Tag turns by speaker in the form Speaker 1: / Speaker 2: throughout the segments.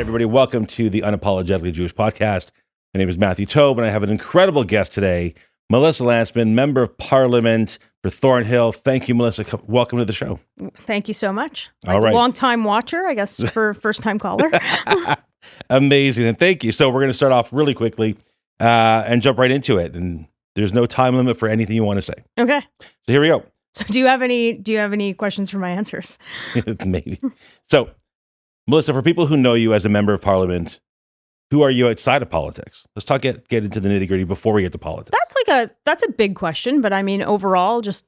Speaker 1: everybody. Welcome to the Unapologetically Jewish podcast. My name is Matthew Tobe, and I have an incredible guest today, Melissa Lansman, Member of Parliament for Thornhill. Thank you, Melissa. Welcome to the show.
Speaker 2: Thank you so much.
Speaker 1: All right.
Speaker 2: Long-time watcher, I guess, for first-time caller.
Speaker 1: Amazing, and thank you. So we're going to start off really quickly and jump right into it. And there's no time limit for anything you want to say.
Speaker 2: Okay.
Speaker 1: So here we go.
Speaker 2: So do you have any questions for my answers?
Speaker 1: Maybe. So, Melissa, for people who know you as a member of Parliament, who are you outside of politics? Let's get into the nitty-gritty before we get to politics.
Speaker 2: That's a big question, but I mean, overall, just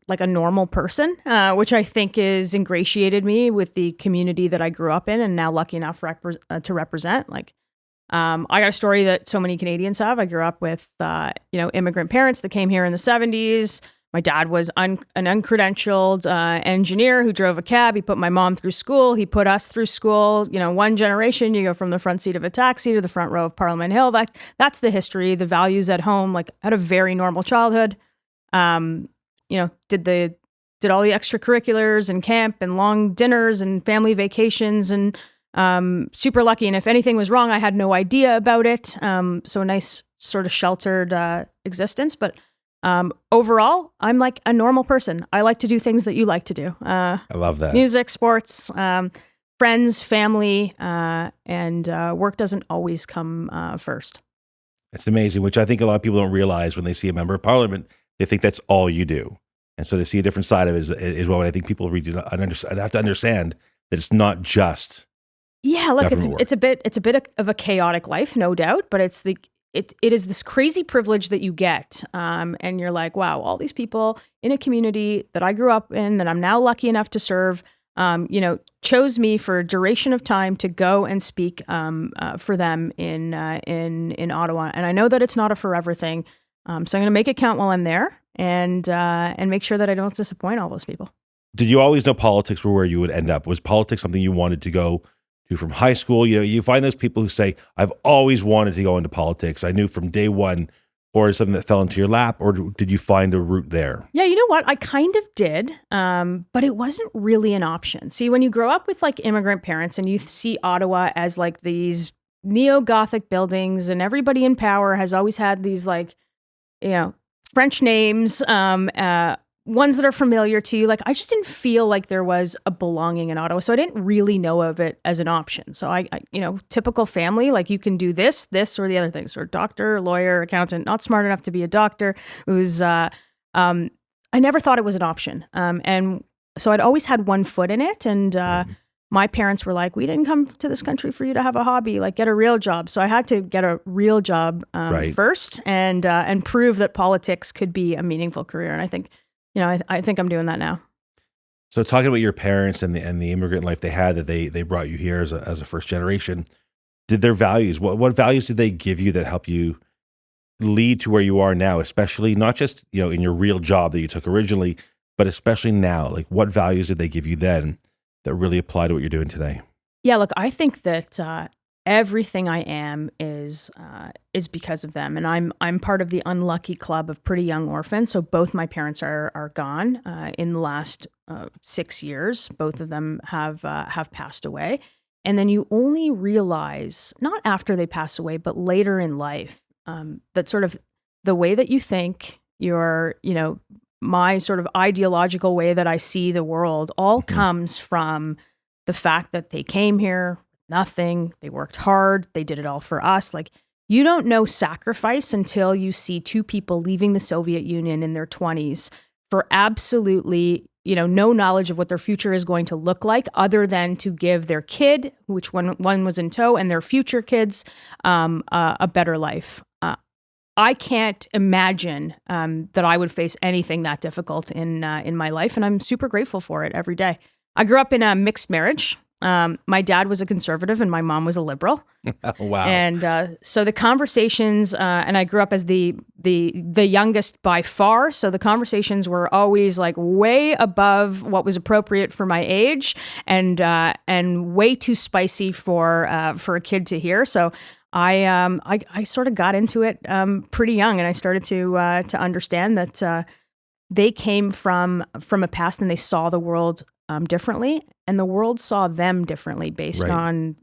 Speaker 2: like a normal person, which I think is ingratiated me with the community that I grew up in and now lucky enough to represent. Like, I got a story that so many Canadians have. I grew up with, immigrant parents that came here in the 70s. My dad was an uncredentialed engineer who drove a cab. He put my mom through school. He put us through school. You know, one generation, you go from the front seat of a taxi to the front row of Parliament Hill. That's the history, the values at home. Like, I had a very normal childhood. Did all the extracurriculars and camp and long dinners and family vacations and super lucky. And if anything was wrong, I had no idea about it. So a nice sort of sheltered existence. But overall, I'm like a normal person. I like to do things that you like to do.
Speaker 1: I love that.
Speaker 2: Music, sports, friends, family, and work doesn't always come first.
Speaker 1: It's amazing, which I think a lot of people don't realize when they see a member of Parliament. They think that's all you do. And so to see a different side of it is what I think people really have to understand, that it's not just
Speaker 2: look, it's a bit of a chaotic life, no doubt, but it is this crazy privilege that you get. And you're like, wow, all these people in a community that I grew up in, that I'm now lucky enough to serve, chose me for a duration of time to go and speak for them in Ottawa. And I know that it's not a forever thing. So I'm going to make it count while I'm there and make sure that I don't disappoint all those people.
Speaker 1: Did you always know politics were where you would end up? Was politics something you wanted to go to from high school? You know, you find those people who say, I've always wanted to go into politics. I knew from day one, or something that fell into your lap, or did you find a route there? Yeah,
Speaker 2: you know what? I kind of did, but it wasn't really an option. See, when you grow up with like immigrant parents and you see Ottawa as like these neo-Gothic buildings and everybody in power has always had these like, French names, ones that are familiar to you. Like, I just didn't feel like there was a belonging in Ottawa. So I didn't really know of it as an option. So I typical family, like you can do this, or the other things, or doctor, lawyer, accountant, not smart enough to be a doctor. It was, I never thought it was an option. And so I'd always had one foot in it. And my parents were like, we didn't come to this country for you to have a hobby, like get a real job. So I had to get a real job first and prove that politics could be a meaningful career. And I think, I think I'm doing that now.
Speaker 1: So talking about your parents and the immigrant life they had, that they brought you here as a first generation, did their values, what values did they give you that help you lead to where you are now, especially not just, in your real job that you took originally, but especially now? Like, what values did they give you then that really apply to what you're doing today?
Speaker 2: Yeah, look, I think that everything I am is because of them, and I'm part of the unlucky club of pretty young orphans. So both my parents are gone in the last 6 years. Both of them have passed away, and then you only realize, not after they pass away, but later in life, that sort of the way that you think, your my sort of ideological way that I see the world all comes from the fact that they came here. Nothing. They worked hard. They did it all for us. Like, you don't know sacrifice until you see two people leaving the Soviet Union in their 20s for absolutely, no knowledge of what their future is going to look like, other than to give their kid, which one was in tow, and their future kids a better life. I can't imagine that I would face anything that difficult in my life, and I'm super grateful for it every day. I grew up in a mixed marriage. My dad was a conservative and my mom was a liberal.
Speaker 1: Wow.
Speaker 2: And so the conversations, and I grew up as the youngest by far. So the conversations were always like way above what was appropriate for my age, and way too spicy for a kid to hear. So I sort of got into it pretty young, and I started to understand that they came from a past and they saw the world differently, and the world saw them differently based
Speaker 1: Right.
Speaker 2: on,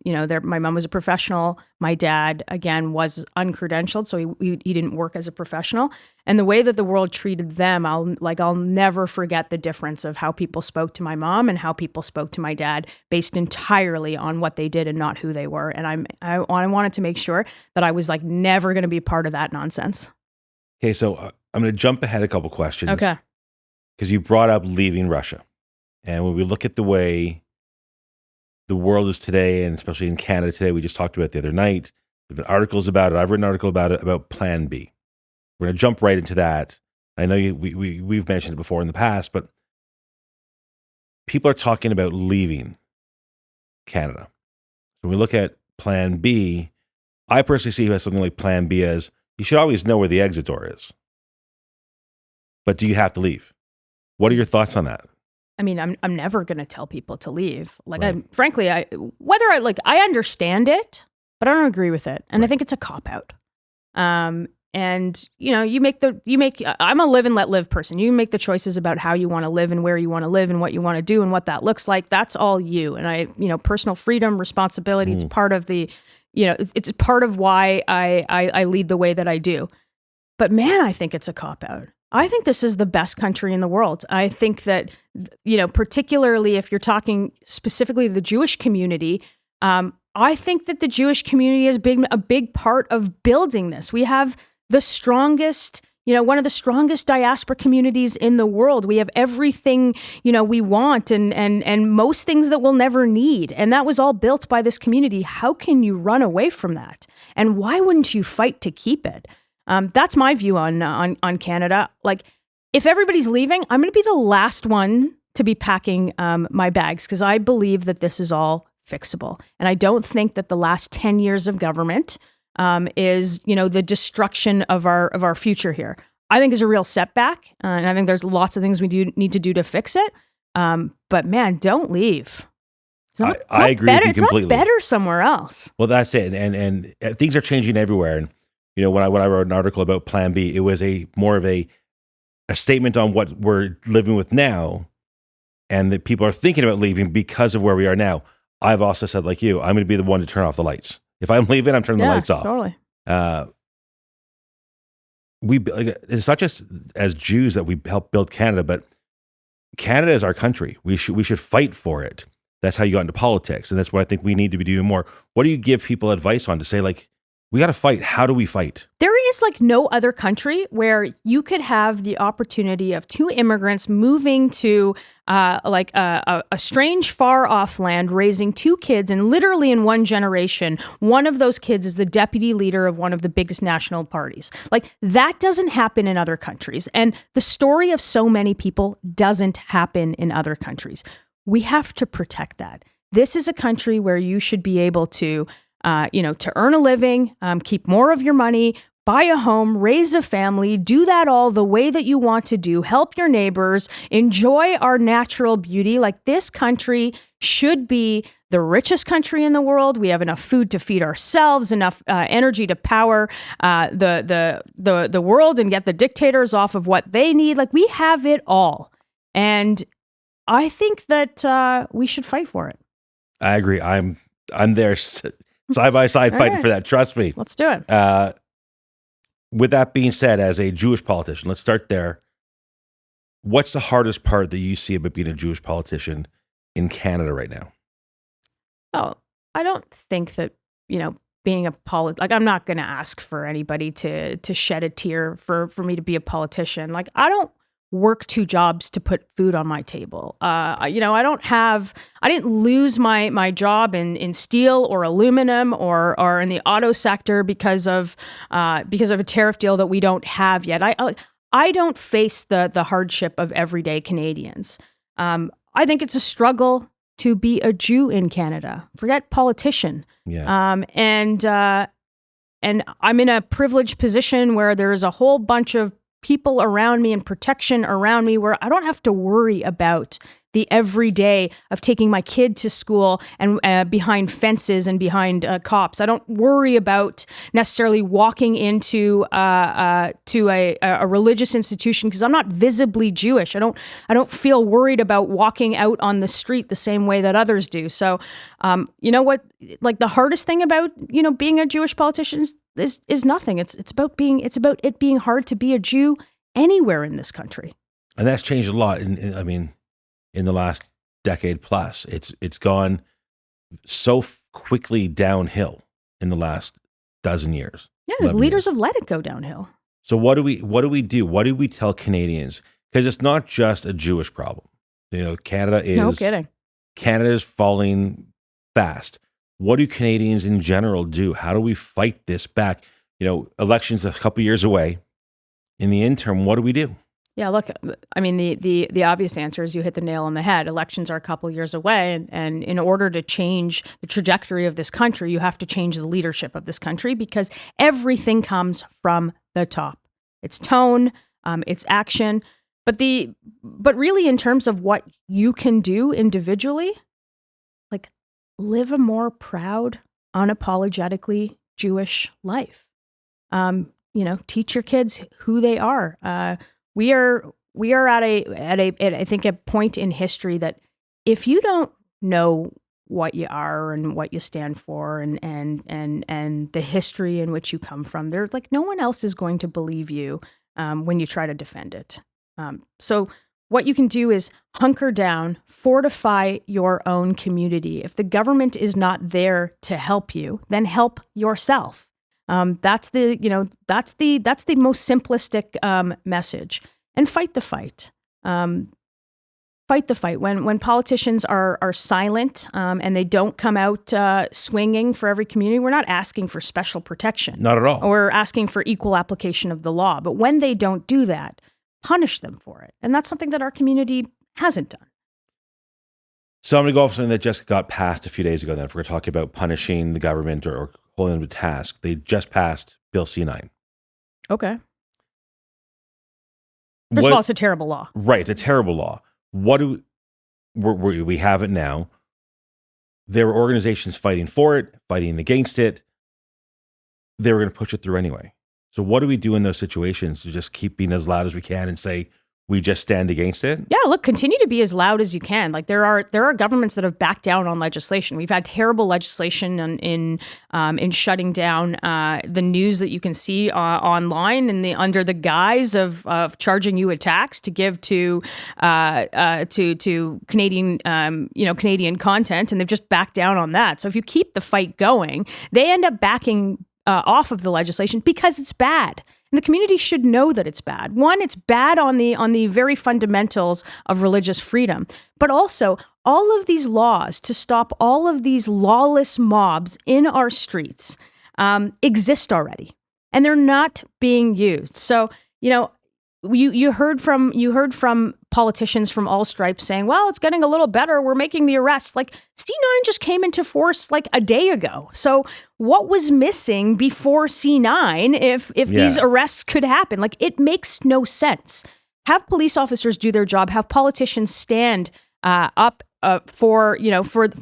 Speaker 2: my mom was a professional. My dad, again, was uncredentialed, so he didn't work as a professional. And the way that the world treated them, I'll never forget the difference of how people spoke to my mom and how people spoke to my dad based entirely on what they did and not who they were. And I wanted to make sure that I was like never going to be part of that nonsense.
Speaker 1: Okay, so I'm going to jump ahead a couple questions.
Speaker 2: Okay.
Speaker 1: Because you brought up leaving Russia. And when we look at the way the world is today, and especially in Canada today, we just talked about it the other night, there's been articles about it. I've written an article about it, about Plan B. We're going to jump right into that. I know we've mentioned it before in the past, but people are talking about leaving Canada. So when we look at Plan B, I personally see something like Plan B as you should always know where the exit door is. But do you have to leave? What are your thoughts on that?
Speaker 2: I mean, I'm never going to tell people to leave. Like,
Speaker 1: Right.
Speaker 2: I understand it, but I don't agree with it. And I
Speaker 1: Right.
Speaker 2: think it's a cop out. And I'm a live and let live person. You make the choices about how you want to live and where you want to live and what you want to do and what that looks like. That's all you. And personal freedom, responsibility, it's part of the, it's part of why I lead the way that I do. But man, I think it's a cop out. I think this is the best country in the world. I think that, particularly if you're talking specifically the Jewish community, I think that the Jewish community has been a big part of building this. We have the strongest, one of the strongest diaspora communities in the world. We have everything, we want and most things that we'll never need. And that was all built by this community. How can you run away from that? And why wouldn't you fight to keep it? That's my view on Canada. Like, if everybody's leaving, I'm going to be the last one to be packing my bags because I believe that this is all fixable. And I don't think that the last 10 years of government is, the destruction of our future here. I think is a real setback. And I think there's lots of things we need to do to fix it. But man, don't leave.
Speaker 1: I agree with you completely.
Speaker 2: It's not better somewhere else.
Speaker 1: Well, that's it. And things are changing everywhere. And, when I wrote an article about Plan B, it was more of a statement on what we're living with now and that people are thinking about leaving because of where we are now. I've also said, like you, I'm going to be the one to turn off the lights. If I'm leaving, I'm turning the lights off.
Speaker 2: Totally.
Speaker 1: It's not just as Jews that we help build Canada, but Canada is our country. We should fight for it. That's how you got into politics. And that's what I think we need to be doing more. What do you give people advice on to say, like, we got to fight? How do we fight?
Speaker 2: There is like no other country where you could have the opportunity of two immigrants moving to a strange far off land, raising two kids, and literally in one generation, one of those kids is the deputy leader of one of the biggest national parties. Like, that doesn't happen in other countries. And the story of so many people doesn't happen in other countries. We have to protect that. This is a country where you should be able to to earn a living, keep more of your money, buy a home, raise a family, do that all the way that you want to do, help your neighbors, enjoy our natural beauty. Like, this country should be the richest country in the world. We have enough food to feed ourselves, enough energy to power the world and get the dictators off of what they need. Like, we have it all. And I think that we should fight for it.
Speaker 1: I agree. I'm there side by side fighting for that. Trust me.
Speaker 2: Let's do it.
Speaker 1: With that being said, as a Jewish politician, let's start there. What's the hardest part that you see about being a Jewish politician in Canada right now?
Speaker 2: Oh, I don't think that, being a I'm not going to ask for anybody to shed a tear for me to be a politician. Like, I don't work two jobs to put food on my table. I didn't lose my job in steel or aluminum or in the auto sector because of a tariff deal that we don't have yet. I don't face the hardship of everyday Canadians. I think it's a struggle to be a Jew in Canada. Forget politician.
Speaker 1: Yeah.
Speaker 2: And I'm in a privileged position where there's a whole bunch of people around me and protection around me where I don't have to worry about the everyday of taking my kid to school and behind fences and behind cops. I don't worry about necessarily walking into to a religious institution because I'm not visibly Jewish. I don't feel worried about walking out on the street the same way that others do. So, you know what? Like the hardest thing about being a Jewish politician is nothing. It's about it being hard to be a Jew anywhere in this country.
Speaker 1: And that's changed a lot. In the last decade plus, it's gone so quickly downhill in the last dozen years.
Speaker 2: Yeah, because leaders have let it go downhill.
Speaker 1: So what do we do? What do we tell Canadians? Because it's not just a Jewish problem. Canada is
Speaker 2: no kidding.
Speaker 1: Canada is falling fast. What do Canadians in general do? How do we fight this back? Elections a couple years away. In the interim, what do we do?
Speaker 2: Yeah, look, I mean, the obvious answer is you hit the nail on the head. Elections are a couple years away, and in order to change the trajectory of this country, you have to change the leadership of this country because everything comes from the top. It's tone, it's action, but really in terms of what you can do individually, like live a more proud, unapologetically Jewish life. Teach your kids who they are. We are at I think a point in history that if you don't know what you are and what you stand for and the history in which you come from, there's like no one else is going to believe you when you try to defend it. So what you can do is hunker down, fortify your own community. If the government is not there to help you, then help yourself. That's the most simplistic message. And fight the fight. Fight the fight. When politicians are silent and they don't come out swinging for every community, we're not asking for special protection.
Speaker 1: Not at all.
Speaker 2: We're asking for equal application of the law. But when they don't do that, punish them for it. And that's something that our community hasn't done.
Speaker 1: So I'm going to go off something that just got passed a few days ago then. If we're talking about punishing the government or holding them to task, they just passed Bill C-9.
Speaker 2: Okay. First of all, it's a terrible law.
Speaker 1: Right, it's a terrible law. We have it now. There were organizations fighting for it, fighting against it. They were going to push it through anyway. So what do we do in those situations to just keep being as loud as we can and say, we just stand against it?
Speaker 2: Yeah, look, continue to be as loud as you can. Like there are governments that have backed down on legislation. We've had terrible legislation in shutting down the news that you can see online under the guise of charging you a tax to give to Canadian Canadian content, and they've just backed down on that. So if you keep the fight going, they end up backing off of the legislation because it's bad. And the community should know that it's bad. One, it's bad on the very fundamentals of religious freedom, but also all of these laws to stop all of these lawless mobs in our streets exist already, and they're not being used. So, you heard from politicians from all stripes saying, well, it's getting a little better. We're making the arrests. Like C-9 just came into force like a day ago. So what was missing before C-9 if these arrests could happen? Like it makes no sense. Have police officers do their job. Have politicians stand up for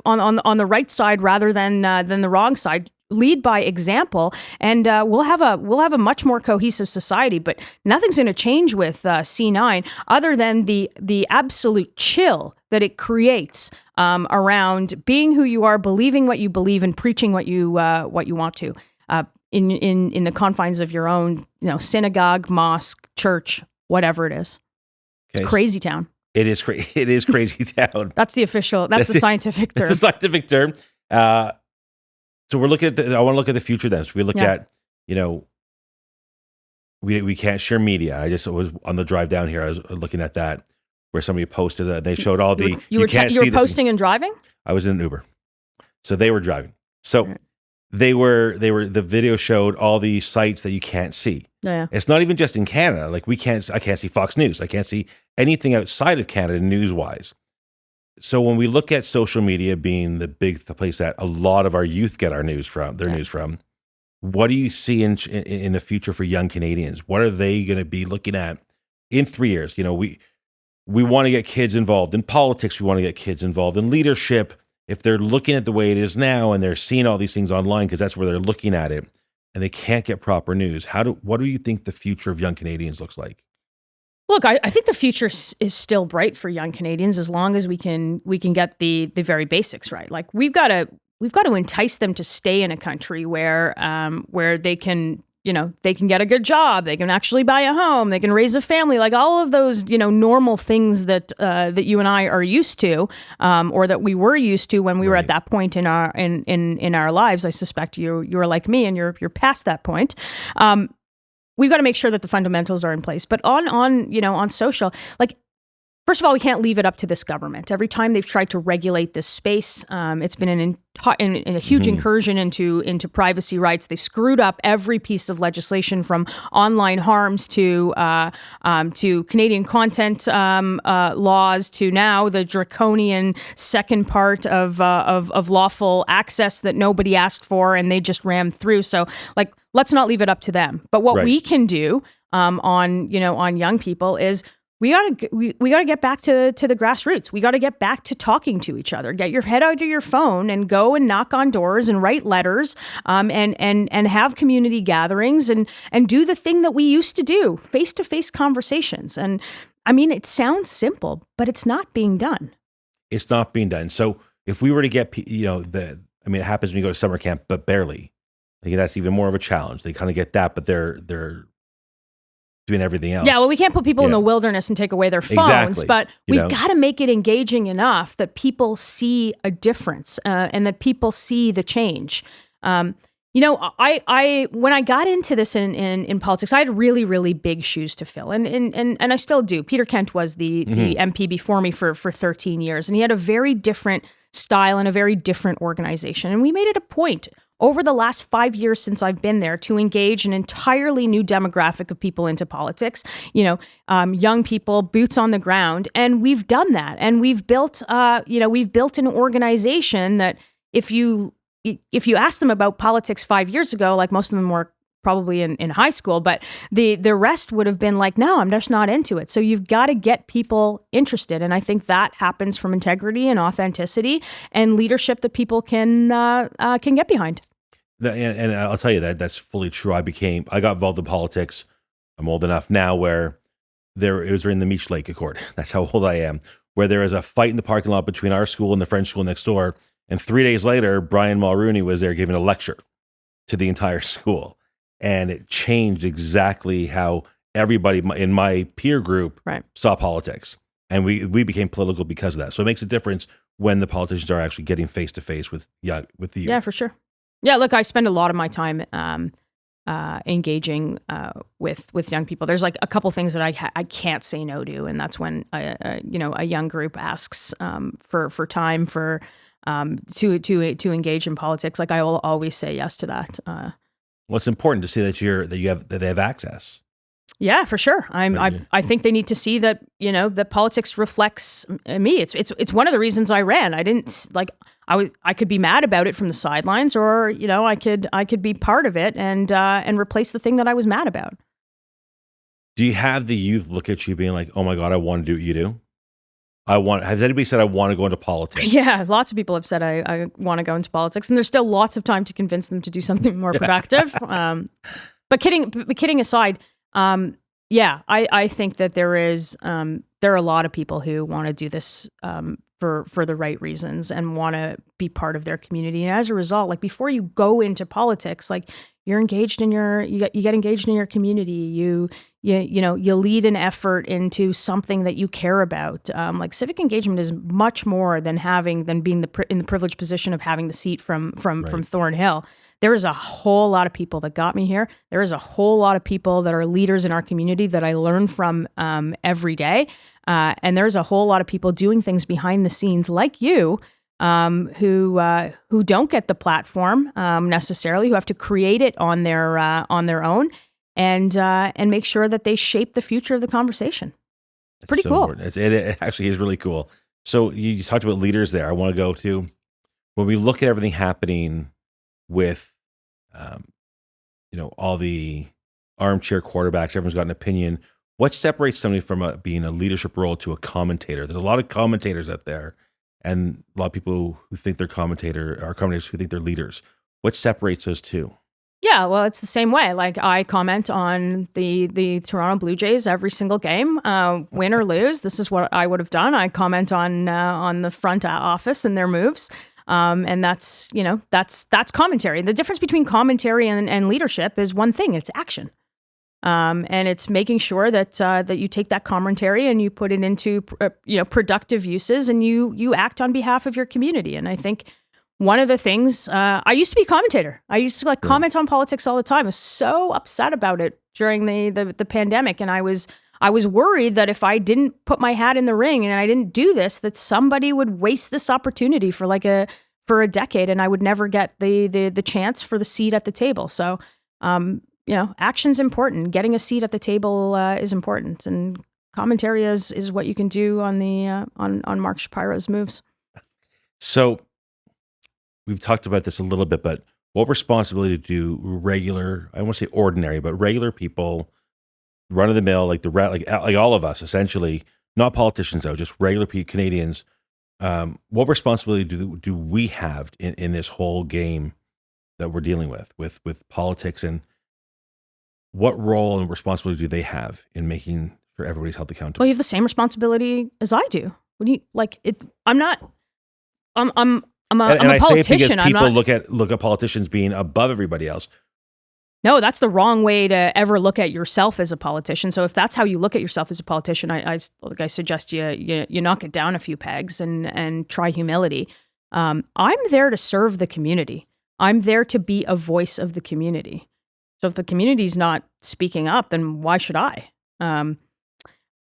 Speaker 2: on the right side rather than the wrong side. Lead by example, and we'll have a much more cohesive society. But nothing's going to change with C-9 other than the absolute chill that it creates around being who you are, believing what you believe, and preaching what you want to in the confines of your own synagogue, mosque, church, whatever it is. Okay. It's crazy town.
Speaker 1: It is crazy town.
Speaker 2: That's the official. That's the scientific term.
Speaker 1: It's a scientific term. So we're looking at I want to look at the future then. So we look at, we can't share media. I just was on the drive down here. I was looking at that where somebody posted it. They showed all the,
Speaker 2: you were posting and driving?
Speaker 1: I was in an Uber. So they were driving. So the video showed all the sites that you can't see.
Speaker 2: Yeah.
Speaker 1: It's not even just in Canada. Like I can't see Fox News. I can't see anything outside of Canada news wise. So when we look at social media being the place that a lot of our youth get our news from, news from, what do you see in the future for young Canadians? What are they going to be looking at in 3 years? we want to get kids involved in politics. We want to get kids involved in leadership. If they're looking at the way it is now and they're seeing all these things online because that's where they're looking at it, and they can't get proper news, what do you think the future of young Canadians looks like?
Speaker 2: Look, I think the future is still bright for young Canadians as long as we can get the very basics right. Like we've got to entice them to stay in a country where they can, they can get a good job, they can actually buy a home, they can raise a family, like all of those, normal things that you and I are used to, or that we were used to when we were at that point in our lives. I suspect you're like me and you're past that point. We've got to make sure that the fundamentals are in place. But on social, like, first of all, we can't leave it up to this government. Every time they've tried to regulate this space, it's been a huge incursion into privacy rights. They've screwed up every piece of legislation, from online harms to Canadian content laws, to now the draconian second part of lawful access that nobody asked for and they just rammed through. So, like, let's not leave it up to them. But what we can do on young people is we gotta get back to the grassroots. We gotta get back to talking to each other. Get your head out of your phone and go and knock on doors and write letters, and have community gatherings and do the thing that we used to do, face-to-face conversations. And I mean, it sounds simple, but it's not being done.
Speaker 1: It's not being done. So if we were to get, it happens when you go to summer camp, but barely. Like, that's even more of a challenge. They kind of get that, but they're doing everything else.
Speaker 2: Yeah, well, we can't put people in the wilderness and take away their phones,
Speaker 1: exactly.
Speaker 2: But we've got to make it engaging enough that people see a difference, and that people see the change. I when I got into this in politics, I had really, really big shoes to fill, and I still do. Peter Kent was the MP before me for 13 years, and he had a very different style and a very different organization. And we made it a point over the last 5 years since I've been there to engage an entirely new demographic of people into politics, young people, boots on the ground. And we've done that. And we've built an organization that if you ask them about politics 5 years ago, like most of them were probably in high school, but the rest would have been like, no, I'm just not into it. So you've got to get people interested. And I think that happens from integrity and authenticity and leadership that people can get behind.
Speaker 1: And I'll tell you that's fully true. I got involved in politics. I'm old enough now where it was in the Meech Lake Accord. That's how old I am. Where there was a fight in the parking lot between our school and the French school next door. And 3 days later, Brian Mulrooney was there giving a lecture to the entire school. And it changed exactly how everybody in my peer group saw politics. And we became political because of that. So it makes a difference when the politicians are actually getting face to face with the youth.
Speaker 2: Yeah, for sure. Yeah, look, I spend a lot of my time engaging with young people. There's like a couple things that I can't say no to, and that's when a young group asks for time to engage in politics. Like, I will always say yes to that.
Speaker 1: Well, it's important to see that they have access.
Speaker 2: Yeah, for sure. I think they need to see that that politics reflects me. It's one of the reasons I ran. I didn't I could be mad about it from the sidelines, or I could be part of it and replace the thing that I was mad about.
Speaker 1: Do you have the youth look at you being like, "Oh my God, I want to do what you do"? Has anybody said I want to go into politics?
Speaker 2: Yeah, lots of people have said I want to go into politics, and there's still lots of time to convince them to do something more productive. But kidding aside, I think that there are a lot of people who want to do this for the right reasons and want to be part of their community. And as a result, like, before you go into politics, like, you're engaged in you get engaged in your community. You lead an effort into something that you care about. Like, civic engagement is much more than being in the privileged position of having the seat from Thornhill. There is a whole lot of people that got me here. There is a whole lot of people that are leaders in our community that I learn from every day. And there's a whole lot of people doing things behind the scenes, like you, who don't get the platform necessarily, who have to create it on their own, and make sure that they shape the future of the conversation. It's pretty cool.
Speaker 1: It actually is really cool. So you talked about leaders there. I want to go to, when we look at everything happening with, all the armchair quarterbacks, everyone's got an opinion. What separates somebody from being a leadership role to a commentator? There's a lot of commentators out there, and a lot of people who think they're commentators who think they're leaders. What separates those two?
Speaker 2: Yeah, well, it's the same way. Like, I comment on the Toronto Blue Jays every single game, win or lose. This is what I would have done. I comment on the front office and their moves, and that's commentary. The difference between commentary and leadership is one thing: it's action. And it's making sure that you take that commentary and you put it into productive uses, and you act on behalf of your community. And I think one of the things, I used to be a commentator. I used to comment on politics all the time. I was so upset about it during the pandemic, and I was worried that if I didn't put my hat in the ring and I didn't do this, that somebody would waste this opportunity for a decade, and I would never get the chance for the seat at the table. So. Action's important. Getting a seat at the table is important, and commentary is what you can do on on Mark Shapiro's moves.
Speaker 1: So, we've talked about this a little bit, but what responsibility do regular, I won't say ordinary, but regular people, run of the mill, like all of us, essentially, not politicians though, just regular Canadians. What responsibility do we have in this whole game that we're dealing with politics, and what role and responsibility do they have in making sure everybody's held accountable?
Speaker 2: Well, you have the same responsibility as I do. What do you like? I'm not. I'm a
Speaker 1: I
Speaker 2: politician.
Speaker 1: say it because people look at politicians being above everybody else.
Speaker 2: No, that's the wrong way to ever look at yourself as a politician. So if that's how you look at yourself as a politician, I suggest you knock it down a few pegs and try humility. I'm there to serve the community. I'm there to be a voice of the community. So if the community's not speaking up, then why should I?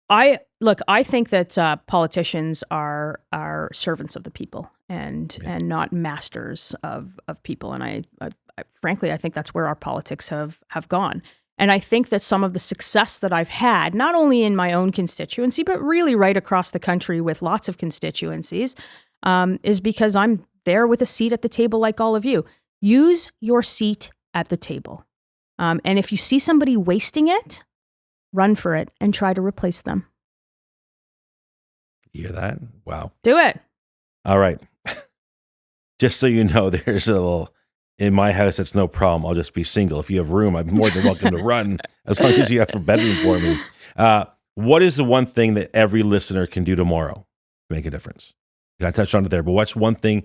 Speaker 2: I think that politicians are servants of the people and not masters of people. And I frankly, I think that's where our politics have gone. And I think that some of the success that I've had, not only in my own constituency, but really right across the country with lots of constituencies, is because I'm there with a seat at the table like all of you. Use your seat at the table. And if you see somebody wasting it, run for it and try to replace them.
Speaker 1: You hear that? Wow.
Speaker 2: Do it.
Speaker 1: All right. Just so you know, there's a little, in my house, it's no problem. I'll just be single. If you have room, I'm more than welcome to run, as long as you have a bedroom for me. What is the one thing that every listener can do tomorrow to make a difference? You got to touch on it there, but what's one thing,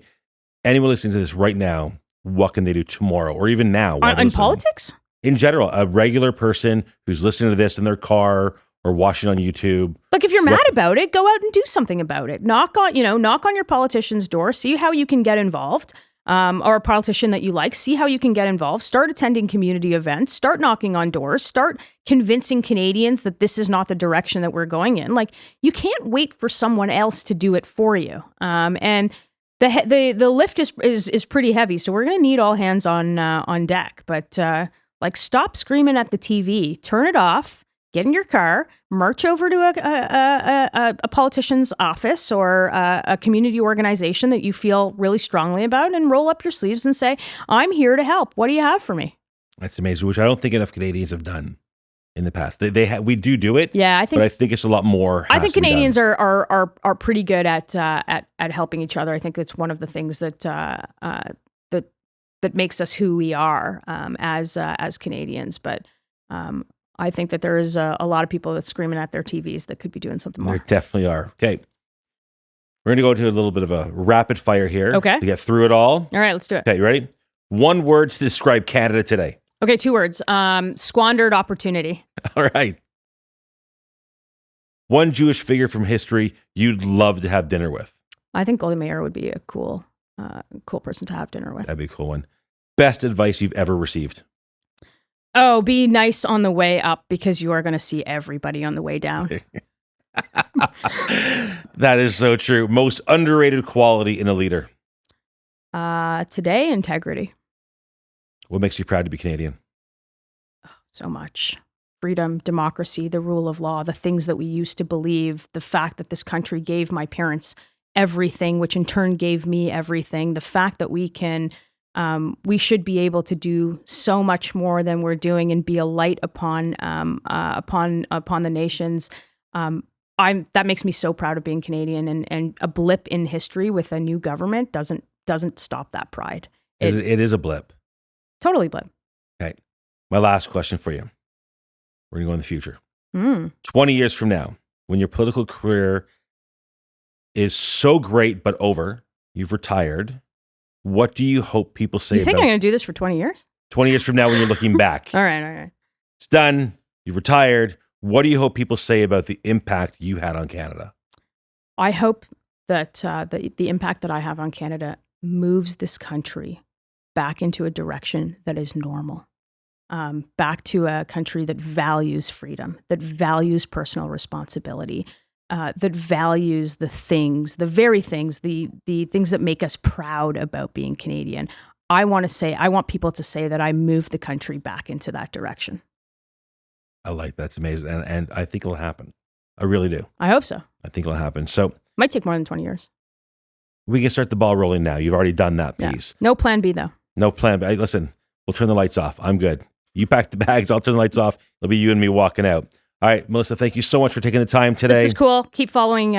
Speaker 1: anyone listening to this right now, what can they do tomorrow or even now?
Speaker 2: On politics?
Speaker 1: In general, a regular person who's listening to this in their car or watching on YouTube.
Speaker 2: Look, if you're mad about it, go out and do something about it. Knock on your politician's door, see how you can get involved. Or a politician that you like, see how you can get involved. Start attending community events, start knocking on doors, start convincing Canadians that this is not the direction that we're going in. Like, you can't wait for someone else to do it for you. And the lift is pretty heavy, so we're going to need all hands on deck. But stop screaming at the TV, turn it off, get in your car, march over to a politician's office or a community organization that you feel really strongly about, and roll up your sleeves and say, I'm here to help. What do you have for me?
Speaker 1: That's amazing, which I don't think enough Canadians have done in the past. We do it.
Speaker 2: Yeah,
Speaker 1: but I think it's a lot more.
Speaker 2: I think Canadians are pretty good at helping each other. I think it's one of the things that makes us who we are as Canadians. But I think that there is a lot of people that's screaming at their TVs that could be doing something more.
Speaker 1: There definitely are. Okay. We're going to go to a little bit of a rapid fire here.
Speaker 2: Okay.
Speaker 1: To get through it all.
Speaker 2: All right, let's do it.
Speaker 1: Okay, you ready? One word to describe Canada today.
Speaker 2: Okay, 2 words. Squandered opportunity.
Speaker 1: All right. One Jewish figure from history you'd love to have dinner with.
Speaker 2: I think Golda Meir would be a cool person to have dinner with.
Speaker 1: That'd be a cool one. Best advice you've ever received.
Speaker 2: Oh, be nice on the way up because you are going to see everybody on the way down.
Speaker 1: That is so true. Most underrated quality in a leader.
Speaker 2: Today, integrity.
Speaker 1: What makes you proud to be Canadian?
Speaker 2: So much. Freedom, democracy, the rule of law, the things that we used to believe, the fact that this country gave my parents everything, which in turn gave me everything, the fact that we can We should be able to do so much more than we're doing and be a light upon the nations. That makes me so proud of being Canadian, and a blip in history with a new government doesn't stop that pride.
Speaker 1: It is a blip.
Speaker 2: Totally blip.
Speaker 1: Okay. My last question for you. We're going to go in the future. 20 years from now, when your political career is so great but over, you've retired, what do you hope people say
Speaker 2: You think I'm going to do this for 20 years?
Speaker 1: 20 years from now when you're looking back?
Speaker 2: All right.
Speaker 1: It's done. You've retired. What do you hope people say about the impact you had on Canada?
Speaker 2: I hope that the impact that I have on Canada moves this country back into a direction that is normal. Back to a country that values freedom, that values personal responsibility, that values the very things that make us proud about being Canadian. I want people to say that I moved the country back into that direction.
Speaker 1: I like that's amazing. And I think it'll happen. I really do.
Speaker 2: I hope so.
Speaker 1: I think it'll happen. So
Speaker 2: might take more than 20 years.
Speaker 1: We can start the ball rolling now. You've already done that piece.
Speaker 2: Yeah. No plan B though.
Speaker 1: No plan B. Listen, we'll turn the lights off. I'm good. You pack the bags. I'll turn the lights off. It'll be you and me walking out. All right, Melissa, thank you so much for taking the time today.
Speaker 2: This is cool. Keep following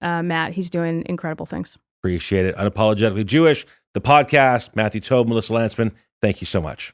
Speaker 2: Matt. He's doing incredible things.
Speaker 1: Appreciate it. Unapologetically Jewish, the podcast. Matthew Tobe, Melissa Lansman. Thank you so much.